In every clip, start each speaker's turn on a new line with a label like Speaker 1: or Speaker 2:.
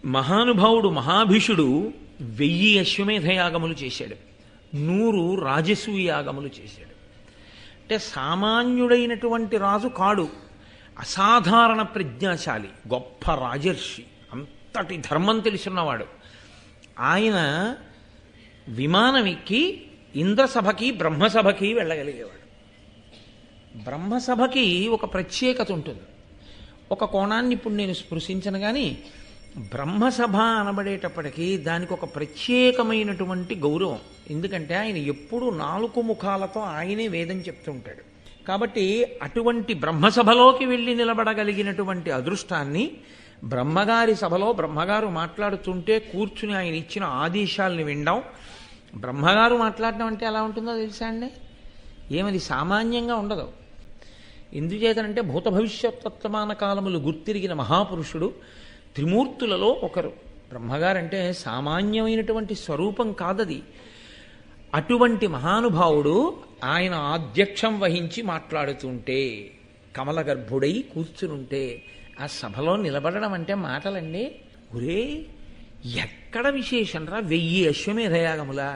Speaker 1: మహానుభావుడు మహాభీషుడు 1000 అశ్వమేధ యాగములు చేశాడు, 100 రాజసూయ యాగములు చేశాడు. అంటే సామాన్యుడైనటువంటి రాజు కాడు, అసాధారణ ప్రజ్ఞాశాలి, గొప్ప రాజర్షి, అంతటి ధర్మం తెలుసున్నవాడు. ఆయన విమానం ఎక్కి ఇంద్రసభకి బ్రహ్మసభకి వెళ్ళగలిగేవాడు. బ్రహ్మసభకి ఒక ప్రత్యేకత ఉంటుంది. ఒక కోణాన్ని ఇప్పుడు నేను స్పృశించను, కానీ బ్రహ్మసభ అనబడేటప్పటికీ దానికి ఒక ప్రత్యేకమైనటువంటి గౌరవం. ఎందుకంటే ఆయన ఎప్పుడూ 4 ముఖాలతో ఆయనే వేదం చెప్తుంటాడు. కాబట్టి అటువంటి బ్రహ్మసభలోకి వెళ్ళి నిలబడగలిగినటువంటి అదృష్టాన్ని, బ్రహ్మగారి సభలో బ్రహ్మగారు మాట్లాడుతుంటే కూర్చుని ఆయన ఇచ్చిన ఆదేశాలని వినడం. బ్రహ్మగారు మాట్లాడడం అంటే ఎలా ఉంటుందో తెలుసా అండి? ఏమది సామాన్యంగా ఉండదు. ఎందుచేతనంటే భూత భవిష్యత్ వర్తమాన కాలములు గుర్తిరిగిన మహాపురుషుడు, త్రిమూర్తులలో ఒకరు. బ్రహ్మగారంటే సామాన్యమైనటువంటి స్వరూపం కాదది. అటువంటి మహానుభావుడు ఆయన ఆధ్యక్షం వహించి మాట్లాడుతుంటే, కమలగర్భుడై కూర్చునుంటే, ఆ సభలో నిలబడడం అంటే మాటలండి. ఒరే, ఎక్కడ విశేషం రా! 1000 అశ్వమేధ యాగములా,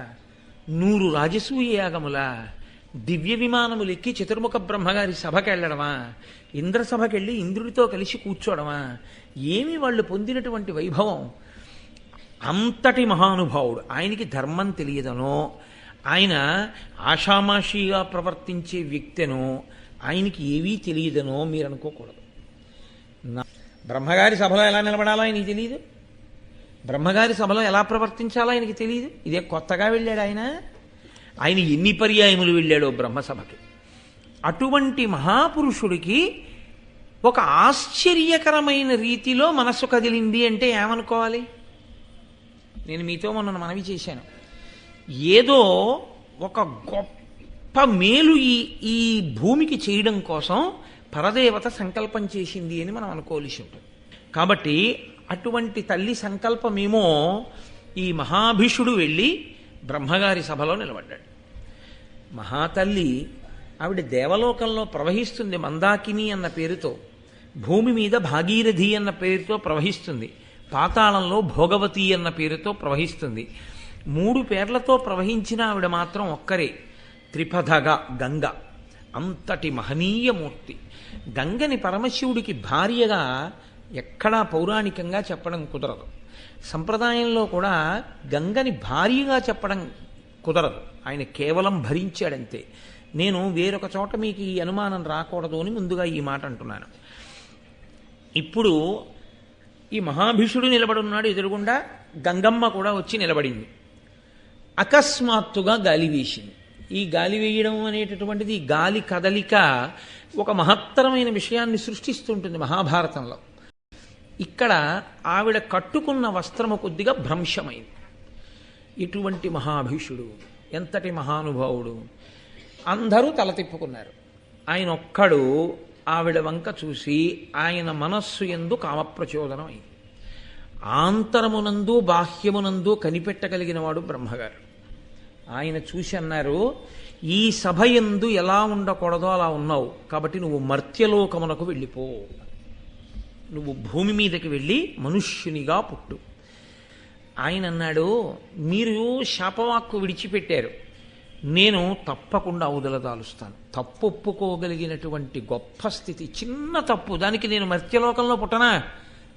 Speaker 1: 100 రాజసూయ యాగములా, దివ్య విమానములు ఎక్కి చతుర్ముఖ బ్రహ్మగారి సభకి వెళ్ళడమా, ఇంద్రసభకెళ్ళి ఇంద్రుడితో కలిసి కూర్చోవడమా, ఏమి వాళ్ళు పొందినటువంటి వైభవం! అంతటి మహానుభావుడు. ఆయనకి ధర్మం తెలియదనో, ఆయన ఆషామాషిగా ప్రవర్తించే వ్యక్తినో, ఆయనకి ఏవీ తెలియదనో మీరు అనుకోకూడదు. బ్రహ్మగారి సభలో ఎలా నిలబడాలో ఆయనకి తెలియదు, బ్రహ్మగారి సభలో ఎలా ప్రవర్తించాలో ఆయనకి తెలియదు. ఇదే కొత్తగా వెళ్ళాడు ఆయన. ఆయన ఎన్ని పర్యాయములు వెళ్ళాడో బ్రహ్మసభకి. అటువంటి మహాపురుషుడికి ఒక ఆశ్చర్యకరమైన రీతిలో మనస్సు కదిలింది అంటే ఏమనుకోవాలి? నేను మీతో మొన్న మనవి చేశాను. ఏదో ఒక గొప్ప మేలు ఈ భూమికి చేయడం కోసం పరదేవత సంకల్పం చేసింది అని మనం అనుకోవలసి ఉంటుంది. కాబట్టి అటువంటి తల్లి సంకల్పమేమో ఈ మహాభీషుడు వెళ్ళి బ్రహ్మగారి సభలో నిలబడ్డాడు. మహాతల్లి ఆవిడ దేవలోకంలో ప్రవహిస్తుంది, మందాకిని అన్న పేరుతో, భూమి మీద భాగీరథి అన్న పేరుతో ప్రవహిస్తుంది, పాతాళంలో భోగవతి అన్న పేరుతో ప్రవహిస్తుంది. 3 పేర్లతో ప్రవహించిన ఆవిడ మాత్రం ఒక్కరే, త్రిపథగా గంగ. అంతటి మహనీయమూర్తి. గంగని పరమశివుడికి భార్యగా ఎక్కడా పౌరాణికంగా చెప్పడం కుదరదు. సంప్రదాయంలో కూడా గంగని భార్యగా చెప్పడం కుదరదు. ఆయన కేవలం భరించాడంతే. నేను వేరొక చోట మీకు ఈ అనుమానం రాకూడదు అని ముందుగా ఈ మాట అంటున్నాను. ఇప్పుడు ఈ మహాభీషుడు నిలబడున్నాడు, ఎదురుగుండా గంగమ్మ కూడా వచ్చి నిలబడింది. అకస్మాత్తుగా గాలి వీసింది. ఈ గాలి వేయడం అనేటటువంటిది, ఈ గాలి కదలిక ఒక మహత్తరమైన విషయాన్ని సృష్టిస్తుంటుంది మహాభారతంలో. ఇక్కడ ఆవిడ కట్టుకున్న వస్త్రము కొద్దిగా భ్రంశమైంది. ఇటువంటి మహాభీషుడు, ఎంతటి మహానుభావుడు! అందరూ తల తిప్పుకున్నారు. ఆయన ఒక్కడు ఆవిడ వంక చూసి ఆయన మనస్సు యందు కామప్రచోదనం అయింది. ఆంతరమునందు బాహ్యమునందు కనిపెట్టగలిగిన వాడు బ్రహ్మగారు. ఆయన చూసి అన్నారు, ఈ సభ యందు ఎలా ఉండకూడదో అలా ఉన్నావు, కాబట్టి నువ్వు మర్త్యలోకమునకు వెళ్ళిపో, నువ్వు భూమి మీదకి వెళ్ళి మనుష్యునిగా పుట్టు. ఆయన అన్నాడు, మీరు శాపవాక్కు విడిచిపెట్టారు, నేను తప్పకుండా ఔదలదాలుస్తాను. తప్పు ఒప్పుకోగలిగినటువంటి గొప్ప స్థితి, చిన్న తప్పు, దానికి నేను మర్త్యలోకంలో పుట్టనా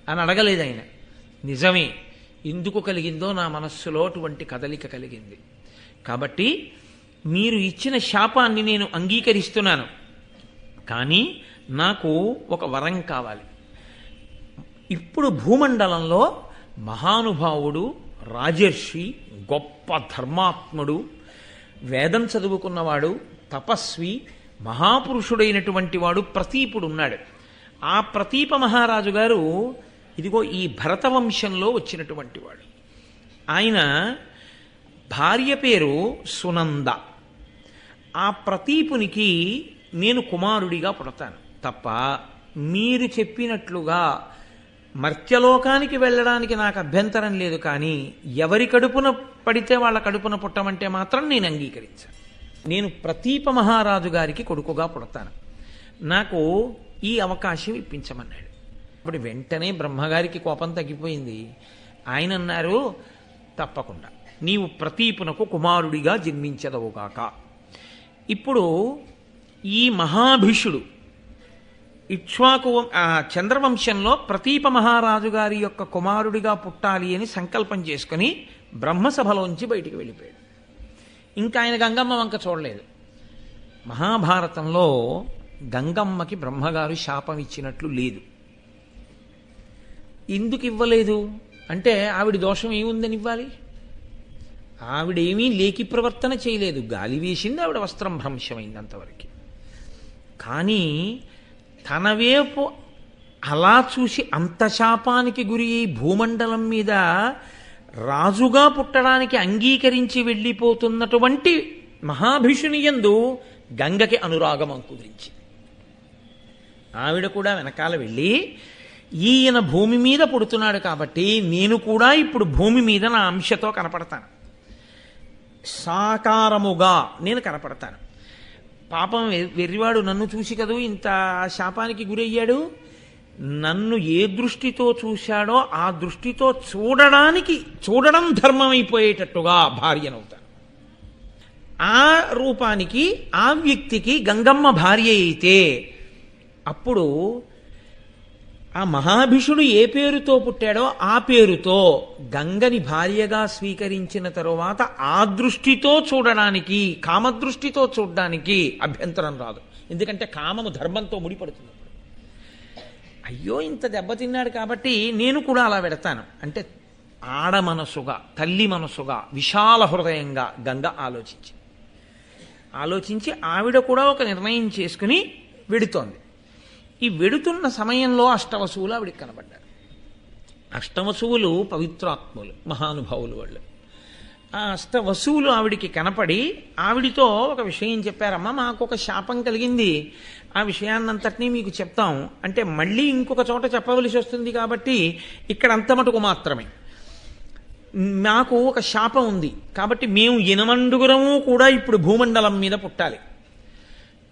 Speaker 1: అని అడగలేదు ఆయన. నిజమే, ఎందుకు కలిగిందో నా మనస్సులో అటువంటి కదలిక కలిగింది. కాబట్టి మీరు ఇచ్చిన శాపాన్ని నేను అంగీకరిస్తున్నాను, కానీ నాకు ఒక వరం కావాలి. ఇప్పుడు భూమండలంలో మహానుభావుడు, రాజర్షి, గొప్ప ధర్మాత్ముడు, వేదం చదువుకున్నవాడు, తపస్వి, మహాపురుషుడైనటువంటి వాడు ప్రతీపుడు ఉన్నాడు. ఆ ప్రతీప మహారాజు గారు ఇదిగో ఈ భరతవంశంలో వచ్చినటువంటి వాడు. ఆయన భార్య పేరు సునంద. ఆ ప్రతీపునికి నేను కుమారుడిగా పుడతాను తప్ప మీరు చెప్పినట్లుగా మర్త్యలోకానికి వెళ్ళడానికి నాకు అభ్యంతరం లేదు, కానీ ఎవరి కడుపున పడితే వాళ్ళ కడుపున పుట్టమంటే మాత్రం నేను అంగీకరించాను. నేను ప్రతీప మహారాజు గారికి కొడుకుగా పుడతాను, నాకు ఈ అవకాశం ఇప్పించమన్నాడు. ఇప్పుడు వెంటనే బ్రహ్మగారికి కోపం తగ్గిపోయింది. ఆయన అన్నారు, తప్పకుండా నీవు ప్రతీపునకు కుమారుడిగా జన్మించదవుగాక. ఇప్పుడు ఈ మహాభిషుడు ఇక్ష్వాకు చంద్రవంశంలో ప్రతీప మహారాజు గారి యొక్క కుమారుడిగా పుట్టాలి అని సంకల్పం చేసుకుని బ్రహ్మసభలోంచి బయటికి వెళ్ళిపోయాడు. ఇంకా ఆయన గంగమ్మ వంక చూడలేదు. మహాభారతంలో గంగమ్మకి బ్రహ్మగారు శాపం ఇచ్చినట్లు లేదు. ఎందుకు ఇవ్వలేదు అంటే ఆవిడ దోషం ఏముందని ఇవ్వాలి? ఆవిడేమీ లేకి ప్రవర్తన చేయలేదు. గాలి వేసింది, ఆవిడ వస్త్రం భ్రంశమైంది అంతవరకు. కానీ తన వైపు అలా చూసి అంత శాపానికి గురి భూమండలం మీద రాజుగా పుట్టడానికి అంగీకరించి వెళ్ళిపోతున్నటువంటి మహాభిషుని యందు గంగకి అనురాగం అంకురించి ఆవిడ కూడా వెనకాల వెళ్ళి, ఈయన భూమి మీద పుడుతున్నాడు కాబట్టి నేను కూడా ఇప్పుడు భూమి మీద నా అంశతో కనపడతాను, సాకారముగా నేను కనపడతాను. పాపం వెర్రివాడు నన్ను చూసి కదూ ఇంత శాపానికి గురయ్యాడు. నన్ను ఏ దృష్టితో చూశాడో ఆ దృష్టితో చూడడం ధర్మమైపోయేటట్టుగా భార్యనవుతాను. ఆ రూపానికి ఆ వ్యక్తికి గంగమ్మ భార్య అయితే అప్పుడు ఆ మహాభిషుడు ఏ పేరుతో పుట్టాడో ఆ పేరుతో గంగని భార్యగా స్వీకరించిన తరువాత ఆ దృష్టితో చూడడానికి, కామదృష్టితో చూడడానికి అభ్యంతరం రాదు. ఎందుకంటే కామము ధర్మంతో ముడిపడుతుంది. అయ్యో ఇంత దెబ్బతిన్నాడు కాబట్టి నేను కూడా అలా పెడతాను అంటే ఆడ మనసుగా, తల్లి మనసుగా, విశాల హృదయంగా గంగ ఆలోచించి ఆవిడ కూడా ఒక నిర్ణయం చేసుకుని వెడుతోంది. ఈ వెడుతున్న సమయంలో అష్టవసువులు ఆవిడికి కనబడ్డారు. అష్టవసువులు పవిత్రాత్ములు, మహానుభావులు వాళ్ళు. ఆ అష్టవసువులు ఆవిడికి కనపడి ఆవిడితో ఒక విషయం చెప్పారమ్మా, మాకు ఒక శాపం కలిగింది, ఆ విషయాన్నంతటినీ మీకు చెప్తాం అంటే మళ్ళీ ఇంకొక చోట చెప్పవలసి వస్తుంది కాబట్టి ఇక్కడ అంత మటుకు మాత్రమే. మాకు ఒక శాపం ఉంది కాబట్టి మేము ఎనమండుగురము కూడా ఇప్పుడు భూమండలం మీద పుట్టాలి.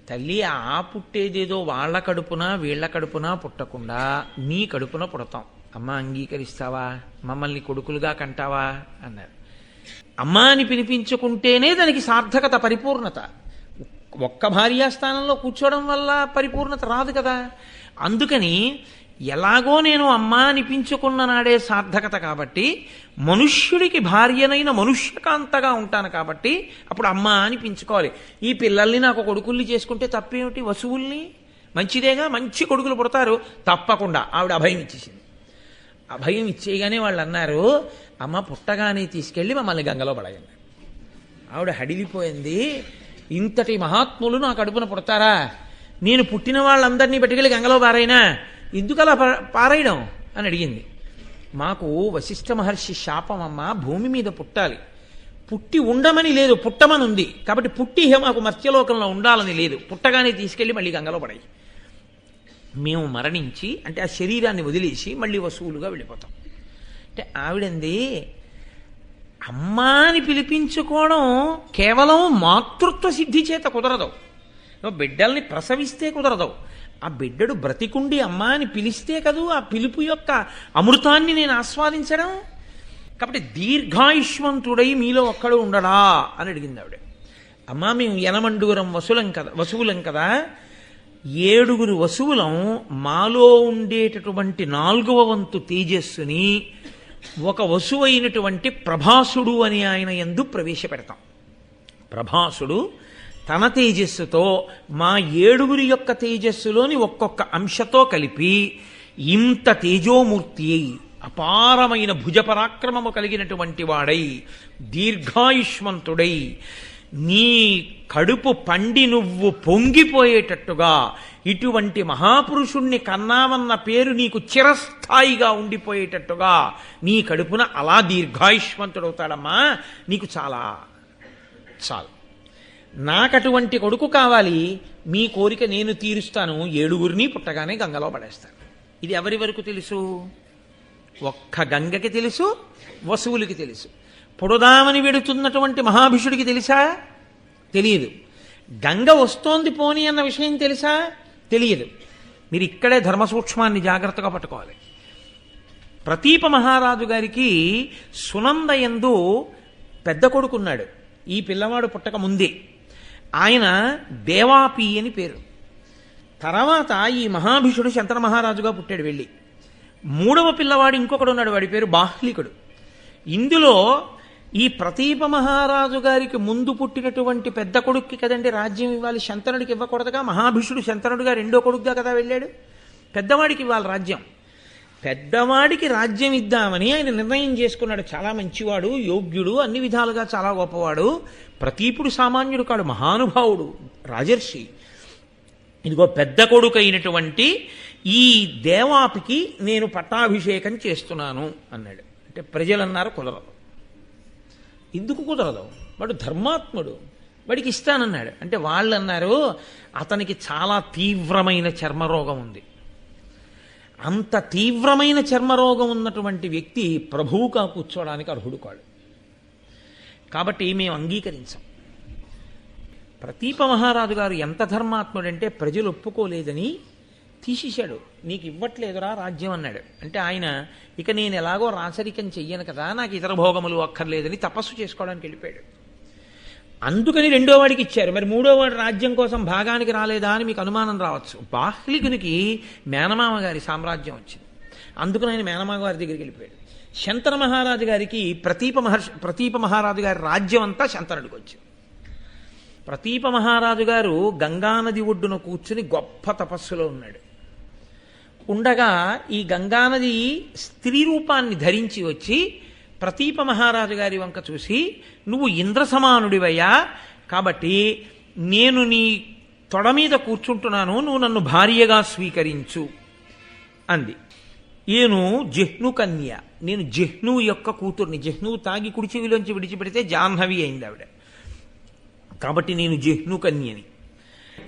Speaker 1: తల్లి, ఆ పుట్టేదేదో వాళ్ళ కడుపున వీళ్ళ కడుపున పుట్టకుండా నీ కడుపున పుడతాం. అమ్మ అంగీకరిస్తావా? మమ్మల్ని కొడుకులుగా కంటావా అన్నారు. అమ్మ అని పిలిపించుకుంటేనే దానికి సార్థకత, పరిపూర్ణత. ఒక్క భార్యాస్థానంలో కూర్చోవడం వల్ల పరిపూర్ణత రాదు కదా. అందుకని ఎలాగో నేను అమ్మ అనిపించుకున్న నాడే సార్థకత కాబట్టి మనుష్యుడికి భార్యనైన మనుష్యకాంతగా ఉంటాను కాబట్టి అప్పుడు అమ్మ అనిపించుకోవాలి. ఈ పిల్లల్ని నాకు కొడుకుల్ని చేసుకుంటే తప్పేమిటి? వసువుల్ని మంచిదేగా, మంచి కొడుకులు పుడతారు. తప్పకుండా ఆవిడ అభయం ఇచ్చేసింది. అభయం ఇచ్చేయగానే వాళ్ళు అన్నారు, అమ్మ పుట్టగానే తీసుకెళ్ళి మమ్మల్ని గంగలో పడేయండి. ఆవిడ హడిలిపోయింది. ఇంతటి మహాత్ములు నా కడుపున పుడతారా? నేను పుట్టిన వాళ్ళందరినీ పట్టుకెళ్ళి గంగలో పారైనా ఎందుకు అలా పారేయడం అని అడిగింది. మాకు వశిష్ఠ మహర్షి శాపం అమ్మ, భూమి మీద పుట్టాలి, పుట్టి ఉండమని లేదు, పుట్టమని ఉంది. కాబట్టి పుట్టి మాకు మత్స్యలోకంలో ఉండాలని లేదు, పుట్టగానే తీసుకెళ్ళి మళ్ళీ గంగలో పడాయి. మేము మరణించి అంటే ఆ శరీరాన్ని వదిలేసి మళ్ళీ వసువులుగా వెళ్ళిపోతాం అంటే ఆవిడంది, అమ్మా అని పిలిపించుకోవడం కేవలం మాతృత్వ సిద్ధి చేత కుదరదు. బిడ్డల్ని ప్రసవిస్తే కుదరదు. ఆ బిడ్డడు బ్రతికుండి అమ్మా అని పిలిస్తే కదూ ఆ పిలుపు యొక్క అమృతాన్ని నేను ఆస్వాదించడం. కాబట్టి దీర్ఘాయుష్మంతుడై మీలో ఒక్కడు ఉండడా అని అడిగింది ఆవిడ. అమ్మా మేము ఎనమండుగురం వసువులం కదా, 7 వసువులం మాలో ఉండేటటువంటి 4వ వంతు తేజస్సుని ఒక వసువు అయినటువంటి ప్రభాసుడు అని ఆయన యందు ప్రవేశపెడతాం. ప్రభాసుడు తన తేజస్సుతో మా 7 యొక్క తేజస్సులోని ఒక్కొక్క అంశతో కలిపి ఇంత తేజోమూర్తి అయి అపారమైన భుజపరాక్రమము కలిగినటువంటి వాడై దీర్ఘాయుష్మంతుడై నీ కడుపు పండి నువ్వు పొంగిపోయేటట్టుగా ఇటువంటి మహాపురుషుణ్ణి కన్నామన్న పేరు నీకు చిరస్థాయిగా ఉండిపోయేటట్టుగా నీ కడుపున అలా దీర్ఘాయుష్మంతుడవుతాడమ్మా. నీకు చాలా చాలు. నాకటువంటి కొడుకు కావాలి, మీ కోరిక నేను తీరుస్తాను. 7 పుట్టగానే గంగలో పడేస్తాను. ఇది ఎవరి వరకు తెలుసు? ఒక్క గంగకి తెలుసు, వసువులకి తెలుసు. పొడదామని వెడుతున్నటువంటి మహాభిషుడికి తెలుసా? తెలియదు. గంగ వస్తోంది పోని అన్న విషయం తెలుసా? తెలియదు. మీరు ఇక్కడే ధర్మ సూక్ష్మాన్ని జాగ్రత్తగా పట్టుకోవాలి. ప్రతీప మహారాజు గారికి సునందయందు పెద్ద కొడుకున్నాడు. ఈ పిల్లవాడు పుట్టక ముందే. ఆయన దేవాపి అని పేరు. తర్వాత ఈ మహాభీషుడు శంతన మహారాజుగా పుట్టాడు వెళ్ళి. మూడవ పిల్లవాడు ఇంకొకడు ఉన్నాడు, వాడి పేరు బాహ్లికుడు. ఇందులో ఈ ప్రతీప మహారాజు గారికి ముందు పుట్టినటువంటి పెద్ద కొడుక్కి కదండి రాజ్యం ఇవ్వాలి, శంతనుడికి ఇవ్వకూడదుగా. మహాభీషుడు శంతనుడిగా రెండో కొడుకుగా కదా వెళ్ళాడు. పెద్దవాడికి ఇవ్వాలి రాజ్యం. పెద్దవాడికి రాజ్యం ఇద్దామని ఆయన నిర్ణయం చేసుకున్నాడు. చాలా మంచివాడు, యోగ్యుడు, అన్ని విధాలుగా చాలా గొప్పవాడు. ప్రతీపుడు సామాన్యుడు కాడు, మహానుభావుడు, రాజర్షి. ఇదిగో పెద్ద కొడుకు అయినటువంటి ఈ దేవాపికి నేను పట్టాభిషేకం చేస్తున్నాను అన్నాడు. అంటే ప్రజలన్నారు కుదరదు. ఎందుకు కుదరదు? వాడు ధర్మాత్ముడు, వాడికి ఇస్తానన్నాడు. అంటే వాళ్ళు అన్నారు అతనికి చాలా తీవ్రమైన చర్మరోగం ఉంది. అంత తీవ్రమైన చర్మరోగం ఉన్నటువంటి వ్యక్తి ప్రభువుగా కూర్చోవడానికి అర్హుడు కాడు. కాబట్టి మేము అంగీకరించాం. ప్రతీప మహారాజు గారు ఎంత ధర్మాత్ముడంటే ప్రజలు ఒప్పుకోలేదని తీసేశాడు. నీకు ఇవ్వట్లేదురా రాజ్యం అన్నాడు. అంటే ఆయన ఇక నేను ఎలాగో రాచరికం చెయ్యను కదా, నాకు ఇతర భోగములు అక్కర్లేదని తపస్సు చేసుకోవడానికి వెళ్ళిపోయాడు. అందుకని రెండో వాడికి ఇచ్చారు. మరి మూడో వాడు రాజ్యం కోసం భాగానికి రాలేదా అని మీకు అనుమానం రావచ్చు. బాహ్లికునికి మేనమామ గారి సామ్రాజ్యం వచ్చింది. అందుకని ఆయన మేనమామ గారి దగ్గరికి వెళ్ళిపోయాడు. శంతన మహారాజు గారికి ప్రతీప మహారాజు గారి రాజ్యం అంతా శంతనుడికి వచ్చింది. ప్రతీప మహారాజు గారు గంగానది ఒడ్డున కూర్చుని గొప్ప తపస్సులో ఉన్నాడు. ఉండగా ఈ గంగానది స్త్రీ రూపాన్ని ధరించి వచ్చి ప్రతీప మహారాజు గారి వంక చూసి, నువ్వు ఇంద్ర సమానుడివయ్యా, కాబట్టి నేను నీ తొడ మీద కూర్చుంటున్నాను, నువ్వు నన్ను భార్యగా స్వీకరించు అంది. నేను జహ్ను కన్య, నేను జహ్ను యొక్క కూతుర్ని. జహ్ను తాగి కుడి చెవిలోంచి విడిచిపెడితే జాహ్నవి అయింది ఆవిడ. కాబట్టి నేను జహ్ను కన్యని.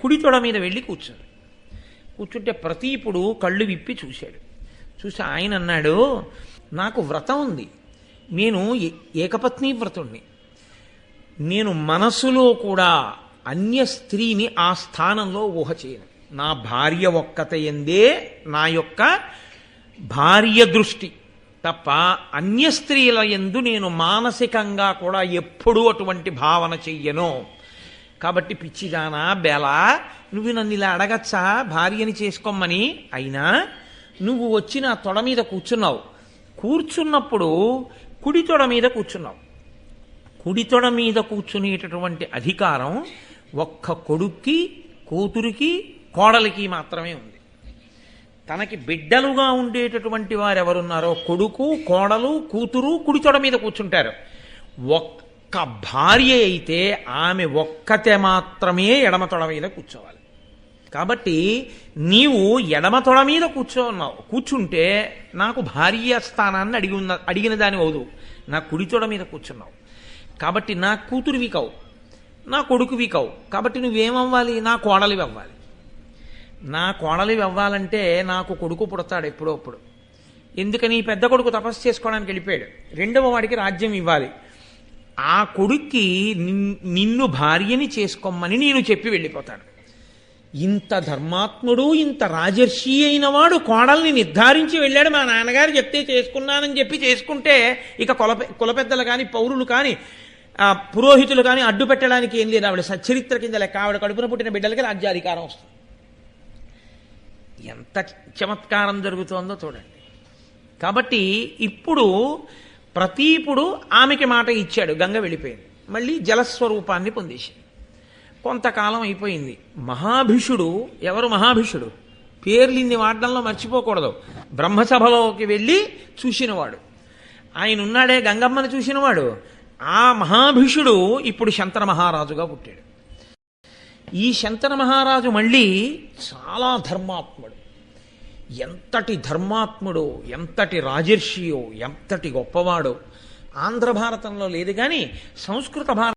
Speaker 1: కుడి తొడ మీద వెళ్ళి కూర్చుంటే ప్రతీపుడు కళ్ళు విప్పి చూశాడు. చూసి ఆయన అన్నాడు, నాకు వ్రతం ఉంది, నేను ఏకపత్ని వ్రతుణ్ణి. నేను మనసులో కూడా అన్య స్త్రీని ఆ స్థానంలో ఊహ చేయను. నా భార్య ఒక్కతయందే నా యొక్క భార్య దృష్టి తప్ప అన్య స్త్రీల యందు నేను మానసికంగా కూడా ఎప్పుడూ అటువంటి భావన చెయ్యను. కాబట్టి పిచ్చిదానా బేలా, నువ్వు నన్ను ఇలా అడగచ్చా భార్యని చేసుకోమని? అయినా నువ్వు వచ్చి నా తొడ మీద కూర్చున్నావు. కూర్చున్నప్పుడు కుడి తొడ మీద కూర్చున్నావు. కుడి తొడ మీద కూర్చునేటటువంటి అధికారం ఒక్క కొడుక్కి, కూతురికి, కోడలికి మాత్రమే ఉంది. తనకి బిడ్డలుగా ఉండేటటువంటి వారు ఎవరున్నారో కొడుకు, కోడలు, కూతురు కుడి తొడ మీద కూర్చుంటారు. ఒక్క భార్య అయితే ఆమె ఒక్కతే మాత్రమే ఎడమ తొడ మీద కూర్చోవాలి. కాబట్టి నీవు ఎడమ తొడ మీద కూర్చుంటే నాకు భార్య స్థానాన్ని అడిగిన దాని అవుదు. నా కుడి తొడ మీద కూర్చున్నావు కాబట్టి నా కూతురివి కావు, నా కొడుకువి కావు. కాబట్టి నువ్వేమవ్వాలి? నా కోడలివి అవ్వాలి. నా కోడలివి అవ్వాలంటే నాకు కొడుకు పుడతాడు ఎప్పుడప్పుడు. ఎందుకని? పెద్ద కొడుకు తపస్సు చేసుకోవడానికి వెళ్ళిపోయాడు. రెండవ వాడికి రాజ్యం ఇవ్వాలి. ఆ కొడుక్కి నిన్ను భార్యని చేసుకోమని నేను చెప్పి వెళ్ళిపోతాను. ఇంత ధర్మాత్ముడు, ఇంత రాజర్షి అయిన వాడు కోడల్ని నిర్ధారించి వెళ్ళాడు. మా నాన్నగారు చెప్తే చేసుకున్నానని చెప్పి చేసుకుంటే ఇక కుల పెద్దలు కానీ, పౌరులు కానీ, పురోహితులు కానీ అడ్డు పెట్టడానికి ఏం లేదు. ఆవిడ సచ్చరిత్ర కింద లెక్క. ఆవిడ కడుపున పుట్టిన బిడ్డలకి రాజ్యాధికారం వస్తుంది. ఎంత చమత్కారం జరుగుతోందో చూడండి. కాబట్టి ఇప్పుడు ప్రతీపుడు ఆమెకి మాట ఇచ్చాడు. గంగ వెళ్ళిపోయింది. మళ్ళీ జలస్వరూపాన్ని పొందేసింది. కొంతకాలం అయిపోయింది. మహాభిషుడు, ఎవరు మహాభిషుడు? పేర్లు ఇన్ని వాడడంలో మర్చిపోకూడదు. బ్రహ్మసభలోకి వెళ్ళి చూసినవాడు ఆయన ఉన్నాడే, గంగమ్మని చూసినవాడు. ఆ మహాభిషుడు ఇప్పుడు శంతన మహారాజుగా పుట్టాడు. ఈ శంతన మహారాజు మళ్ళీ చాలా ధర్మాత్ముడు. ఎంతటి ధర్మాత్ముడో, ఎంతటి రాజర్షియో, ఎంతటి గొప్పవాడో ఆంధ్ర భారతంలో లేదు. కానీ సంస్కృత భారత